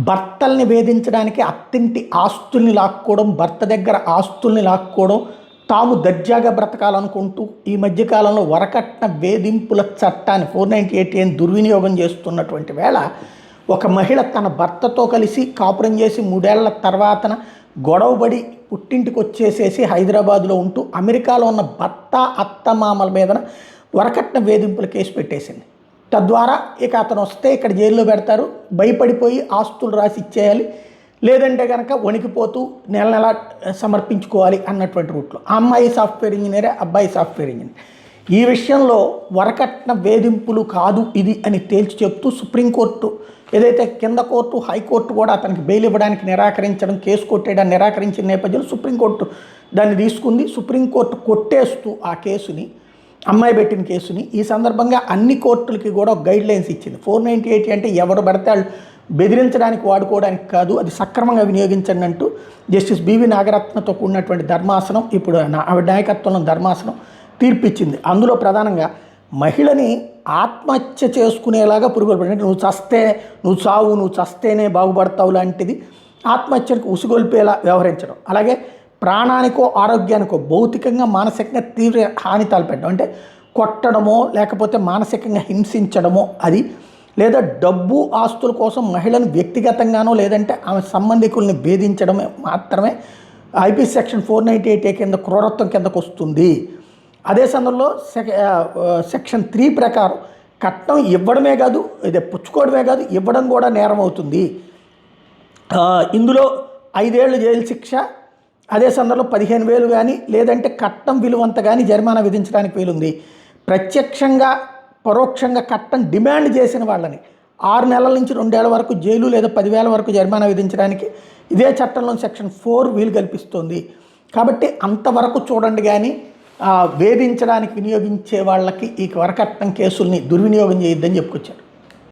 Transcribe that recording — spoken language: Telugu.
భర్తల్ని వేధించడానికి అత్తింటి ఆస్తుల్ని లాక్కోవడం, భర్త దగ్గర ఆస్తుల్ని లాక్కోవడం, తాము దర్జాగా బ్రతకాలనుకుంటూ ఈ మధ్యకాలంలో వరకట్న వేధింపుల చట్టాన్ని 498 దుర్వినియోగం చేస్తున్నటువంటి వేళ ఒక మహిళ తన భర్తతో కలిసి కాపురం చేసి 3 ఏళ్ల తర్వాతన గొడవబడి పుట్టింటికి వచ్చేసేసి హైదరాబాద్లో ఉంటూ అమెరికాలో ఉన్న భర్త అత్తమామల మీదన వరకట్న వేధింపుల కేసు పెట్టేసింది. తద్వారా ఇక అతను వస్తే ఇక్కడ జైల్లో పెడతారు, భయపడిపోయి ఆస్తులు రాసి ఇచ్చేయాలి, లేదంటే కనుక వణికిపోతూ నెల నెల సమర్పించుకోవాలి అన్నటువంటి రూట్లో. ఆ అమ్మాయి సాఫ్ట్వేర్ ఇంజనీరే, అబ్బాయి సాఫ్ట్వేర్ ఇంజనీర్. ఈ విషయంలో వరకట్న వేధింపులు కాదు ఇది అని తేల్చి చెప్తూ సుప్రీంకోర్టు ఏదైతే కింద కోర్టు హైకోర్టు కూడా అతనికి బెయిల్ ఇవ్వడానికి నిరాకరించడం, కేసు కొట్టేయడానికి నిరాకరించిన నేపథ్యంలో సుప్రీంకోర్టు దాన్ని తీసుకుంది. సుప్రీంకోర్టు కొట్టేస్తూ ఆ కేసుని, అమ్మాయి పెట్టిన కేసుని, ఈ సందర్భంగా అన్ని కోర్టులకి కూడా గైడ్ లైన్స్ ఇచ్చింది. 498 అంటే ఎవరు పడితే వాళ్ళు బెదిరించడానికి వాడుకోవడానికి కాదు, అది సక్రమంగా వినియోగించండి అంటూ జస్టిస్ బివి నాగరత్నతో కూడినటువంటి ధర్మాసనం, ఇప్పుడు ఆవిడ నాయకత్వంలో ధర్మాసనం తీర్పిచ్చింది. అందులో ప్రధానంగా మహిళని ఆత్మహత్య చేసుకునేలాగా పురుగులు పడి, నువ్వు చావు, నువ్వు చస్తేనే బాగుపడతావు లాంటిది ఆత్మహత్యకు ఉసిగొల్పేలా వ్యవహరించడం, అలాగే ప్రాణానికో ఆరోగ్యానికో భౌతికంగా మానసికంగా తీవ్ర హాని తలపెట్టడం, అంటే కొట్టడమో లేకపోతే మానసికంగా హింసించడమో, అది లేదా డబ్బు ఆస్తుల కోసం మహిళను వ్యక్తిగతంగానో లేదంటే ఆమె సంబంధికుల్ని భేదించడమే మాత్రమే ఐపీసీ సెక్షన్ 498 కింద క్రూరత్వం కిందకు వస్తుంది. అదే సమయంలో సెక్షన్ 3 ప్రకారం కట్నం ఇవ్వడమే కాదు, ఇదే పుచ్చుకోవడమే కాదు, ఇవ్వడం కూడా నేరం అవుతుంది. ఇందులో 5 ఏళ్ళు జైలు శిక్ష, అదే సందర్భంలో 15,000 కానీ లేదంటే కట్నం విలువంత కానీ జరిమానా విధించడానికి వీలుంది. ప్రత్యక్షంగా పరోక్షంగా కట్నం డిమాండ్ చేసిన వాళ్ళని 6 నెలల నుంచి 2 ఏళ్ల వరకు జైలు లేదా 10,000 వరకు జరిమానా విధించడానికి ఇదే చట్టంలో సెక్షన్ 4 వీలు కల్పిస్తుంది. కాబట్టి అంతవరకు చూడండి, కానీ వేధించడానికి వినియోగించే వాళ్ళకి ఈ వరకట్నం కేసుల్ని దుర్వినియోగం చేయొద్దని చెప్పుకొచ్చారు.